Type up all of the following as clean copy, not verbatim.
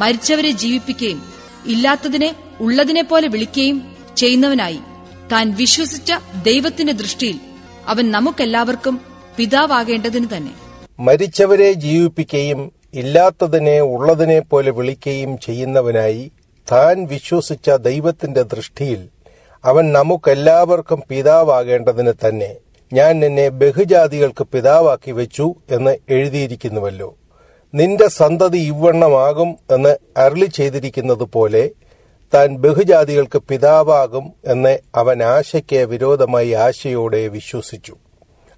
മരിച്ചവരെ ജീവിപ്പിക്കുകയും ഇല്ലാത്തതിനെ ഉള്ളതിനെ പോലെ വിളിക്കുകയും ചെയ്യുന്നവനായി താൻ വിശ്വസിച്ച ദൈവത്തിന്റെ ദൃഷ്ടിയിൽ അവൻ നമുക്കെല്ലാവർക്കും പിതാവാകേണ്ടതിന് തന്നെ. മരിച്ചവരെ ജീവിപ്പിക്കുകയും ഇല്ലാത്തതിനെ ഉള്ളതിനെ പോലെ വിളിക്കുകയും ചെയ്യുന്നവനായി താൻ വിശ്വസിച്ച ദൈവത്തിന്റെ ദൃഷ്ടിയിൽ അവൻ നമുക്കെല്ലാവർക്കും പിതാവാകേണ്ടതിന് തന്നെ ഞാൻ നിന്നെ ബഹുജാതികൾക്ക് പിതാവാക്കി വെച്ചു എന്ന് എഴുതിയിരിക്കുന്നുവല്ലോ. നിന്റെ സന്തതി ഇവണ്ണമാകും എന്ന് അരുളി ചെയ്തിരിക്കുന്നതുപോലെ താൻ ബഹുജാതികൾക്ക് പിതാവാകും എന്ന് അവൻ ആശയ്ക്ക് വിരോധമായി ആശയോടെ വിശ്വസിച്ചു.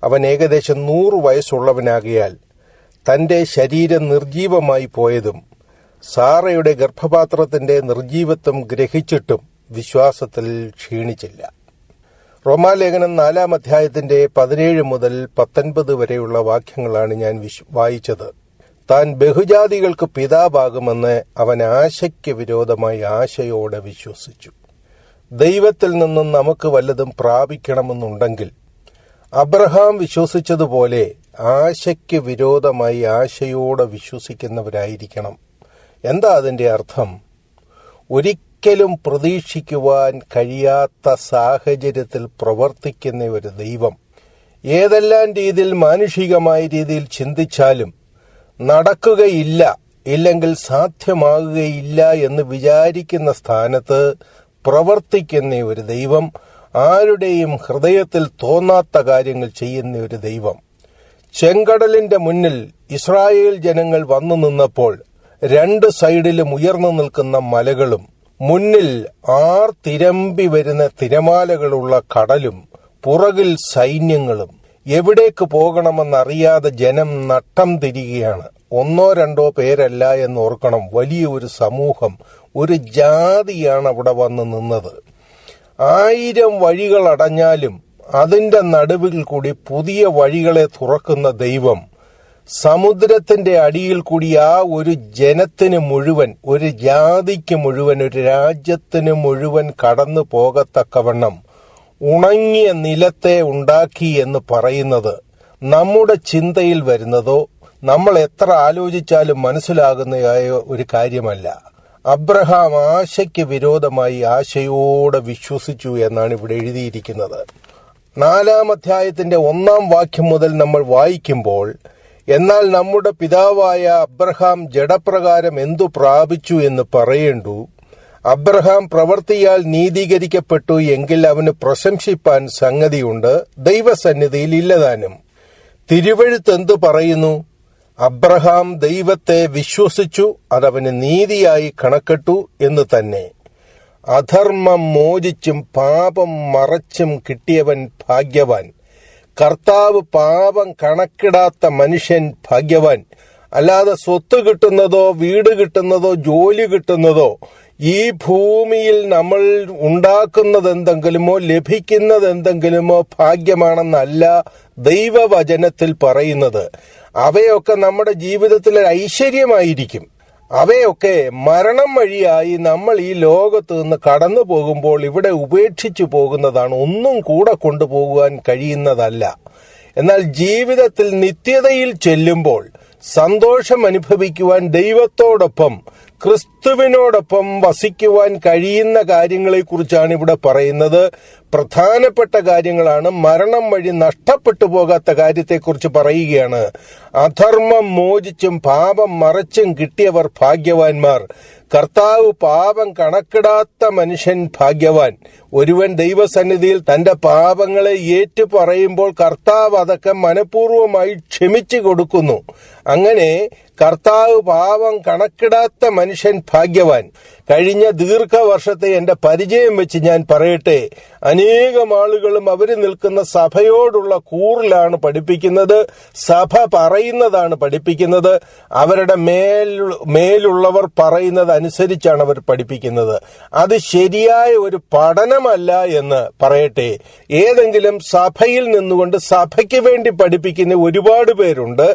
അവൻ ഏകദേശം 100 വയസ്സുള്ളവനാകിയാൽ തന്റെ ശരീരം നിർജീവമായി പോയതും സാറയുടെ ഗർഭപാത്രത്തിന്റെ നിർജീവത്വം ഗ്രഹിച്ചിട്ടും വിശ്വാസത്തിൽ ക്ഷീണിച്ചില്ല. റോമാലേഖനം 4-ാം അധ്യായത്തിന്റെ 17 മുതൽ 19 വരെയുള്ള വാക്യങ്ങളാണ് ഞാൻ വായിച്ചത്. താൻ ബഹുജാതികൾക്ക് പിതാവാകുമെന്ന് അവൻ ആശയ്ക്ക് വിരോധമായി ആശയോടെ വിശ്വസിച്ചു. ദൈവത്തിൽ നിന്നും നമുക്ക് വല്ലതും പ്രാപിക്കണമെന്നുണ്ടെങ്കിൽ അബ്രഹാം വിശ്വസിച്ചതുപോലെ ആശയ്ക്ക് വിരോധമായി ആശയോടെ വിശ്വസിക്കുന്നവരായിരിക്കണം. എന്താ അതിന്റെ അർത്ഥം? ഒരിക്കലും പ്രതീക്ഷിക്കുവാൻ കഴിയാത്ത സാഹചര്യത്തിൽ പ്രവർത്തിക്കുന്ന ഒരു ദൈവം ഏതെല്ലാം രീതിയിൽ മാനുഷികമായ രീതിയിൽ ചിന്തിച്ചാലും നടക്കുകയില്ല, ഇല്ലെങ്കിൽ സാധ്യമാകുകയില്ല എന്ന് വിചാരിക്കുന്ന സ്ഥാനത്ത് പ്രവർത്തിക്കുന്ന ഒരു ദൈവം, ആരുടെയും ഹൃദയത്തിൽ തോന്നാത്ത കാര്യങ്ങൾ ചെയ്യുന്ന ഒരു ദൈവം. ചെങ്കടലിന്റെ മുന്നിൽ ഇസ്രായേൽ ജനങ്ങൾ വന്നു നിന്നപ്പോൾ 2 സൈഡിലും ഉയർന്നു നിൽക്കുന്ന മലകളും മുന്നിൽ ആർത്തിരമ്പി വരുന്ന തിരമാലകളുള്ള കടലും പുറകിൽ സൈന്യങ്ങളും, എവിടേക്ക് പോകണമെന്നറിയാതെ ജനം നട്ടം തിരികെയാണ്. 1-2 പേരല്ല എന്നോർക്കണം, വലിയ ഒരു സമൂഹം, ഒരു ജാതിയാണ് അവിടെ വന്ന് നിന്നത്. 1000 വഴികൾ അടഞ്ഞാലും അതിന്റെ നടുവിൽ കൂടി പുതിയ വഴികളെ തുറക്കുന്ന ദൈവം സമുദ്രത്തിന്റെ അടിയിൽ കൂടി ആ ഒരു ജനത്തിന് മുഴുവൻ, ഒരു ജാതിക്ക് മുഴുവൻ, ഒരു രാജ്യത്തിന് മുഴുവൻ കടന്നു പോകത്തക്കവണ്ണം ഉണങ്ങിയ നിലത്തെ ഉണ്ടാക്കി എന്ന് പറയുന്നത് നമ്മുടെ ചിന്തയിൽ വരുന്നതോ നമ്മൾ എത്ര ആലോചിച്ചാലും മനസ്സിലാകുന്നതായ ഒരു കാര്യമല്ല. അബ്രഹാം ആശയ്ക്ക് വിരോധമായി ആശയോടെ വിശ്വസിച്ചു എന്നാണ് ഇവിടെ എഴുതിയിരിക്കുന്നത്. 4-ാം അധ്യായത്തിന്റെ 1-ാം വാക്യം മുതൽ നമ്മൾ വായിക്കുമ്പോൾ, എന്നാൽ നമ്മുടെ പിതാവായ അബ്രഹാം ജഡപ്രകാരം എന്തു പ്രാപിച്ചു എന്ന് പറയേണ്ടു. അബ്രഹാം പ്രവൃത്തിയാൽ നീതീകരിക്കപ്പെട്ടു എങ്കിൽ അവന് പ്രശംസിപ്പാൻ സംഗതിയുണ്ട്, ദൈവസന്നിധിയിൽ ഇല്ലതാനും. തിരുവെഴുത്ത് എന്തു പറയുന്നു? അബ്രഹാം ദൈവത്തെ വിശ്വസിച്ചു, അതവന് നീതിയായി കണക്കിട്ടു എന്ന് തന്നെ. അധർമ്മം മോചിച്ചും പാപം മറച്ചും കിട്ടിയവൻ ഭാഗ്യവാൻ. കർത്താവ് പാപം കണക്കിടാത്ത മനുഷ്യൻ ഭാഗ്യവാൻ. അല്ലാതെ സ്വത്ത് കിട്ടുന്നതോ വീട് കിട്ടുന്നതോ ജോലി കിട്ടുന്നതോ ഈ ഭൂമിയിൽ നമ്മൾ ഉണ്ടാക്കുന്നതെന്തെങ്കിലുമോ ലഭിക്കുന്നതെന്തെങ്കിലുമോ ഭാഗ്യമാണെന്നല്ല ദൈവവചനത്തിൽ പറയുന്നത്. അവയൊക്കെ നമ്മുടെ ജീവിതത്തിൽ ഐശ്വര്യമായിരിക്കും. അവയൊക്കെ മരണം വഴിയായി നമ്മൾ ഈ ലോകത്ത് നിന്ന് കടന്നു പോകുമ്പോൾ ഇവിടെ ഉപേക്ഷിച്ചു പോകുന്നതാണ്, ഒന്നും കൂടെ കൊണ്ടുപോകുവാൻ കഴിയുന്നതല്ല. എന്നാൽ ജീവിതത്തിൽ നിത്യതയിൽ ചെല്ലുമ്പോൾ സന്തോഷം അനുഭവിക്കുവാൻ ദൈവത്തോടൊപ്പം ക്രിസ്തുവിനോടൊപ്പം വസിക്കുവാൻ കഴിയുന്ന കാര്യങ്ങളെക്കുറിച്ചാണ് ഇവിടെ പറയുന്നത്. പ്രധാനപ്പെട്ട കാര്യങ്ങളാണ്. മരണം വഴി നഷ്ടപ്പെട്ടു പോകാത്ത കാര്യത്തെക്കുറിച്ച് പറയുകയാണ്. അധർമ്മം മോചിച്ചും പാപം മറച്ചും കിട്ടിയവർ ഭാഗ്യവാന്മാർ. കർത്താവ് പാപം കണക്കിടാത്ത മനുഷ്യൻ ഭാഗ്യവാൻ. ഒരുവൻ ദൈവസന്നിധിയിൽ തന്റെ പാപങ്ങളെ ഏറ്റു പറയുമ്പോൾ കർത്താവ് അതൊക്കെ മനഃപൂർവ്വമായി ക്ഷമിച്ചു കൊടുക്കുന്നു. അങ്ങനെ കർത്താവ് പാപം കണക്കിടാത്ത മനുഷ്യൻ ഭാഗ്യവാൻ. കഴിഞ്ഞ ദീർഘവർഷത്തെ എന്റെ പരിചയം വെച്ച് ഞാൻ പറയട്ടെ, അനേകം ആളുകളും അവര് നിൽക്കുന്ന സഭയോടുള്ള കൂറിലാണ് പഠിപ്പിക്കുന്നത്, സഭ പറയുന്നതാണ് പഠിപ്പിക്കുന്നത്, അവരുടെ മേലുള്ളവർ പറയുന്നത് അനുസരിച്ചാണ് അവർ പഠിപ്പിക്കുന്നത്. അത് ശരിയായ ഒരു പഠനമല്ല എന്ന് പറയട്ടെ. ഏതെങ്കിലും സഭയിൽ നിന്നുകൊണ്ട് സഭയ്ക്ക് വേണ്ടി പഠിപ്പിക്കുന്ന ഒരുപാട് പേരുണ്ട്.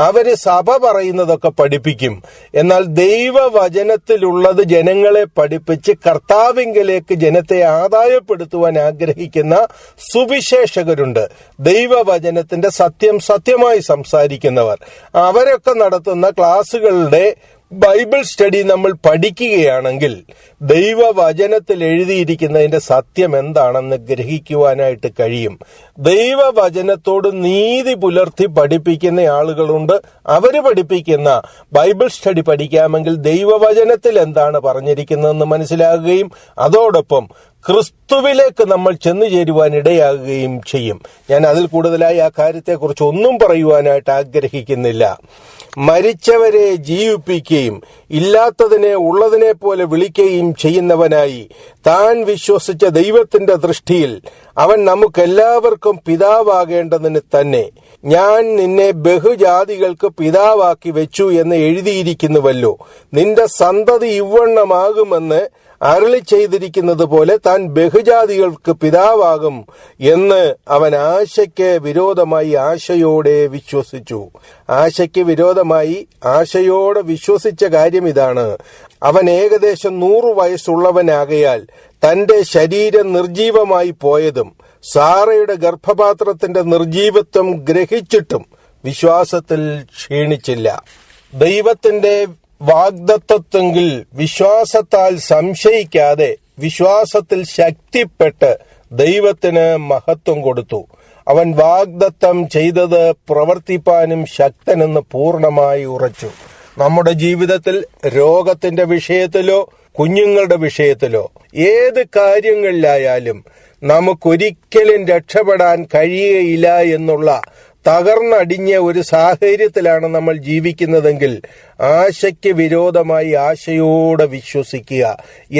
അവര് സഭ പറയുന്നതൊക്കെ പഠിപ്പിക്കും. എന്നാൽ ദൈവവചനത്തിലുള്ളത് ജനങ്ങളെ പഠിപ്പിച്ച് കർത്താവിങ്കലേക്ക് ജനത്തെ ആദായപ്പെടുത്തുവാൻ ആഗ്രഹിക്കുന്ന സുവിശേഷകരുണ്ട്. ദൈവവചനത്തിന്റെ സത്യം സത്യമായി സംസാരിക്കുന്നവർ. അവരൊക്കെ നടത്തുന്ന ക്ലാസുകളുടെ ബൈബിൾ സ്റ്റഡി നമ്മൾ പഠിക്കുകയാണെങ്കിൽ ദൈവവചനത്തിൽ എഴുതിയിരിക്കുന്നതിന്റെ സത്യം എന്താണെന്ന് ഗ്രഹിക്കുവാനായിട്ട് കഴിയും. ദൈവവചനത്തോട് നീതി പുലർത്തി പഠിപ്പിക്കുന്ന ആളുകളുണ്ട്. അവര് പഠിപ്പിക്കുന്ന ബൈബിൾ സ്റ്റഡി പഠിക്കാമെങ്കിൽ ദൈവവചനത്തിൽ എന്താണ് പറഞ്ഞിരിക്കുന്നതെന്ന് മനസ്സിലാകുകയും അതോടൊപ്പം ക്രിസ്തുവിലേക്ക് നമ്മൾ ചെന്നു ചേരുവാൻ ഇടയാകുകയും ചെയ്യും. ഞാൻ അതിൽ കൂടുതലായി ആ കാര്യത്തെക്കുറിച്ച് ഒന്നും പറയുവാനായിട്ട് ആഗ്രഹിക്കുന്നില്ല. മരിച്ചവരെ ജീവിപ്പിക്കുകയും ഇല്ലാത്തതിനെ ഉള്ളതിനെ പോലെ വിളിക്കുകയും ചെയ്യുന്നവനായി താൻ വിശ്വസിച്ച ദൈവത്തിന്റെ ദൃഷ്ടിയിൽ അവൻ നമുക്കെല്ലാവർക്കും പിതാവാകേണ്ടതിന് തന്നെ ഞാൻ നിന്നെ ബഹുജാതികൾക്ക് പിതാവാക്കി വെച്ചു എന്ന് എഴുതിയിരിക്കുന്നുവല്ലോ. നിന്റെ സന്തതി ഇവണ്ണമാകുമെന്ന് അരുളി ചെയ്തിരിക്കുന്നത് പോലെ താൻ ബഹുജാതികൾക്ക് പിതാവാകും എന്ന് അവൻ ആശയ്ക്ക് വിരോധമായി ആശയോടെ വിശ്വസിച്ചു. ആശയ്ക്ക് വിരോധമായി ആശയോടെ വിശ്വസിച്ച കാര്യം ഇതാണ്: അവൻ ഏകദേശം 100 വയസ്സുള്ളവനാകയാൽ തന്റെ ശരീരം നിർജീവമായി പോയതും സാറയുടെ ഗർഭപാത്രത്തിന്റെ നിർജീവത്വം ഗ്രഹിച്ചിട്ടും വിശ്വാസത്തിൽ ക്ഷീണിച്ചില്ല. ദൈവത്തിന്റെ വാഗ്ദത്തത്വത്തിൽ വിശ്വാസത്താൽ സംശയിക്കാതെ വിശ്വാസത്തിൽ ശക്തിപ്പെട്ട് ദൈവത്തിന് മഹത്വം കൊടുത്തു. അവൻ വാഗ്ദത്തം ചെയ്തത് പ്രവർത്തിപ്പാനും ശക്തനെന്ന് പൂർണ്ണമായി ഉറച്ചു. നമ്മുടെ ജീവിതത്തിൽ രോഗത്തിന്റെ വിഷയത്തിലോ കുഞ്ഞുങ്ങളുടെ വിഷയത്തിലോ ഏത് കാര്യങ്ങളിലായാലും നമുക്കൊരിക്കലും രക്ഷപ്പെടാൻ കഴിയുകയില്ല എന്നുള്ള തകർന്നടിഞ്ഞ ഒരു സാഹചര്യത്തിലാണ് നമ്മൾ ജീവിക്കുന്നതെങ്കിൽ ആശയ്ക്ക് വിരോധമായി ആശയോടെ വിശ്വസിക്കുക.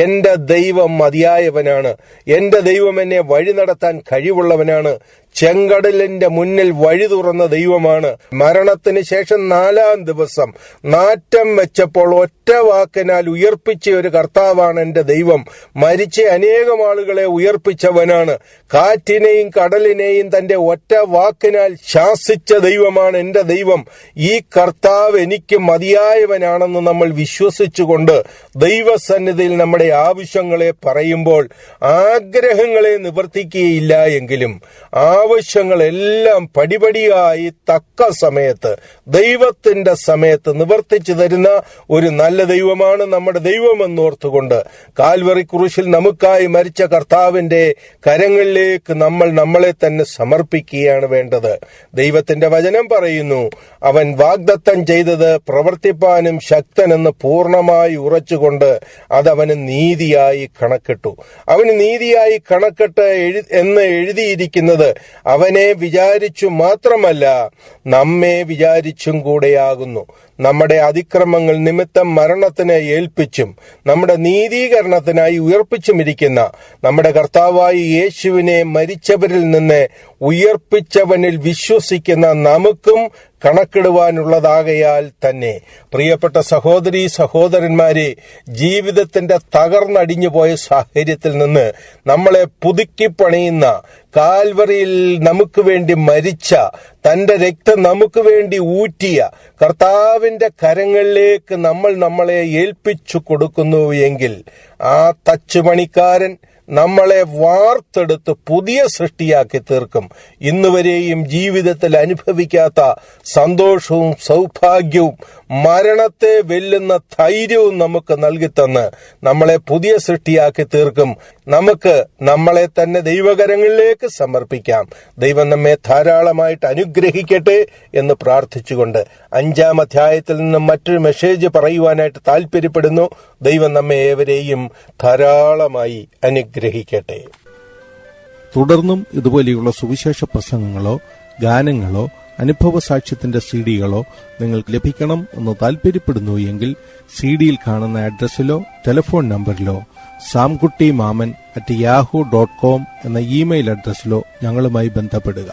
എന്റെ ദൈവം മതിയായവനാണ്. എന്റെ ദൈവം എന്നെ വഴി നടത്താൻ കഴിവുള്ളവനാണ്. ചെങ്കടലിന്റെ മുന്നിൽ വഴി തുറന്ന ദൈവമാണ്. മരണത്തിന് ശേഷം 4-ാം ദിവസം നാറ്റം വെച്ചപ്പോൾ ഒറ്റ വാക്കിനാൽ ഉയർപ്പിച്ച ഒരു കർത്താവാണ് എന്റെ ദൈവം. മരിച്ച അനേകം ആളുകളെ ഉയർപ്പിച്ചവനാണ്. കാറ്റിനെയും കടലിനെയും തന്റെ ഒറ്റ വാക്കിനാൽ ശാസിച്ച ദൈവമാണ് എന്റെ ദൈവം. ഈ കർത്താവ് എനിക്ക് മതിയായവനാണെന്ന് നമ്മൾ വിശ്വസിച്ചുകൊണ്ട് ദൈവസന്നിധിയിൽ നമ്മുടെ ആവശ്യങ്ങളെ പറയുമ്പോൾ ആഗ്രഹങ്ങളെ നിവർത്തിക്കുകയില്ല എങ്കിലും ആവശ്യങ്ങളെല്ലാം പടിപടിയായി തക്ക സമയത്ത് ദൈവത്തിന്റെ സമയത്ത് നിവർത്തിച്ചു തരുന്ന ഒരു നല്ല ദൈവമാണ് നമ്മുടെ ദൈവമെന്നോർത്തുകൊണ്ട് കാൽവറി ക്രൂശിൽ നമുക്കായി മരിച്ച കർത്താവിന്റെ കരങ്ങളിലേക്ക് നമ്മൾ നമ്മളെ തന്നെ സമർപ്പിക്കുകയാണ് വേണ്ടത്. ദൈവത്തിന്റെ വചനം പറയുന്നു, അവൻ വാഗ്ദത്തം ചെയ്തത് പ്രവർത്തിപ്പാനും ശക്തനെന്ന് പൂർണ്ണമായി ഉറച്ചുകൊണ്ട് അതവന് നീതിയായി കണക്കിട്ടു. അവന് നീതിയായി കണക്കിട്ട് എന്ന് എഴുതിയിരിക്കുന്നത് അവനെ വിചാരിച്ചു മാത്രമല്ല നമ്മെ വിചാരിച്ചും കൂടെയാകുന്നു. നമ്മുടെ അതിക്രമങ്ങൾ നിമിത്തം മരണത്തിന് ഏൽപ്പിച്ചും നമ്മുടെ നീതീകരണത്തിനായി ഉയർപ്പിച്ചുമിരിക്കുന്ന നമ്മുടെ കർത്താവായ യേശുവിനെ മരിച്ചവരിൽ നിന്ന് ഉയർപ്പിച്ചവനിൽ വിശ്വസിക്കുന്ന നമുക്കും കണക്കിടുവാനുള്ളതാകയാൽ തന്നെ. പ്രിയപ്പെട്ട സഹോദരീ സഹോദരന്മാരെ, ജീവിതത്തിന്റെ തകർന്നടിഞ്ഞു പോയ സാഹചര്യത്തിൽ നിന്ന് നമ്മളെ പുതുക്കിപ്പണിയുന്ന, കാൽവറിയിൽ നമുക്ക് വേണ്ടി മരിച്ച, തന്റെ രക്തം നമുക്ക് വേണ്ടി ഊറ്റിയ കർത്താവിന്റെ കരങ്ങളിലേക്ക് നമ്മൾ നമ്മളെ ഏൽപ്പിച്ചു കൊടുക്കുന്നു എങ്കിൽ ആ തച്ചുപണിക്കാരൻ നമ്മളെ വാർത്തെടുത്ത് പുതിയ സൃഷ്ടിയാക്കി തീർക്കും. ഇന്നുവരെയും ജീവിതത്തിൽ അനുഭവിക്കാത്ത സന്തോഷവും സൗഭാഗ്യവും മരണത്തെ വെല്ലുന്ന ധൈര്യവും നമുക്ക് നൽകിത്തന്ന് നമ്മളെ പുതിയ സൃഷ്ടിയാക്കി തീർക്കും. നമുക്ക് നമ്മളെ തന്നെ ദൈവകരങ്ങളിലേക്ക് സമർപ്പിക്കാം. ദൈവം നമ്മെ ധാരാളമായിട്ട് അനുഗ്രഹിക്കട്ടെ എന്ന് പ്രാർത്ഥിച്ചുകൊണ്ട് 5-ാം അധ്യായത്തിൽ നിന്നും മറ്റൊരു മെസ്സേജ് പറയുവാനായിട്ട് താല്പര്യപ്പെടുന്നു. ദൈവം നമ്മെ ഏവരെയും ധാരാളമായി അനുഗ്രഹിക്കട്ടെ. തുടർന്നും ഇതുപോലെയുള്ള സുവിശേഷ പ്രസംഗങ്ങളോ ഗാനങ്ങളോ അനുഭവ സാക്ഷ്യത്തിന്റെ സിഡികളോ നിങ്ങൾക്ക് ലഭിക്കണം എന്ന് താല്പര്യപ്പെടുന്നു എങ്കിൽ സിഡിയിൽ കാണുന്ന അഡ്രസ്സിലോ ടെലിഫോൺ നമ്പറിലോ samkuttimaman@yahoo.com എന്ന ഇമെയിൽ അഡ്രസ്സിലോ ഞങ്ങളുമായി ബന്ധപ്പെടുക.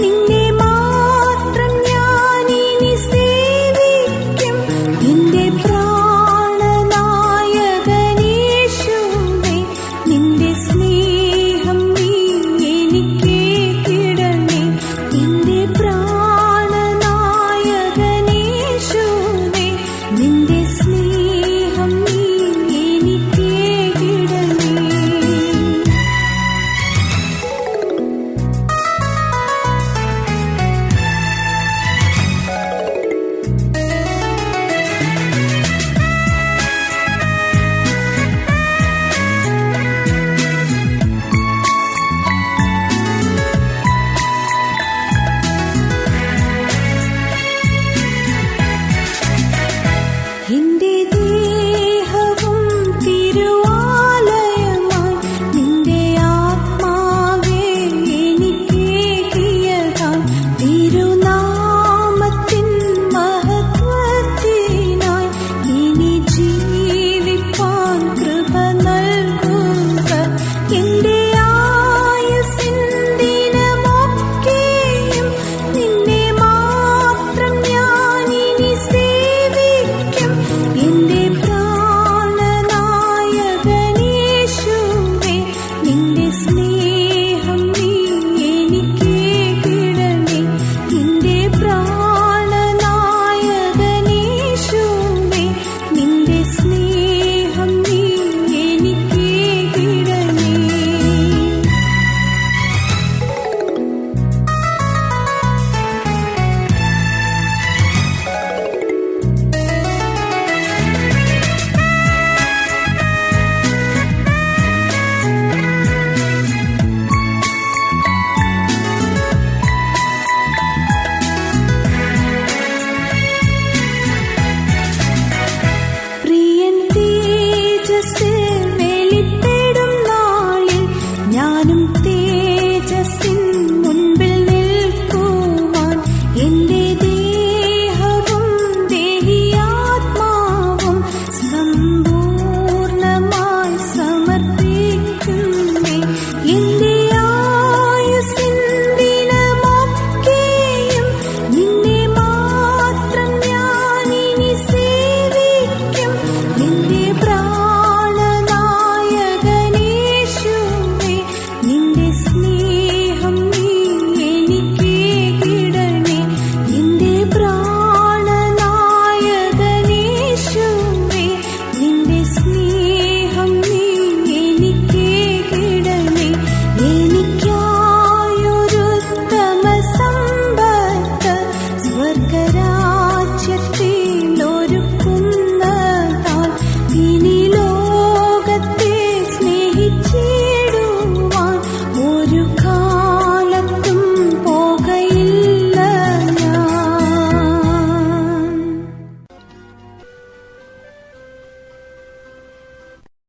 നിന്നെ മാത്രം ഞാൻ ഇനി സേവി ഞാനും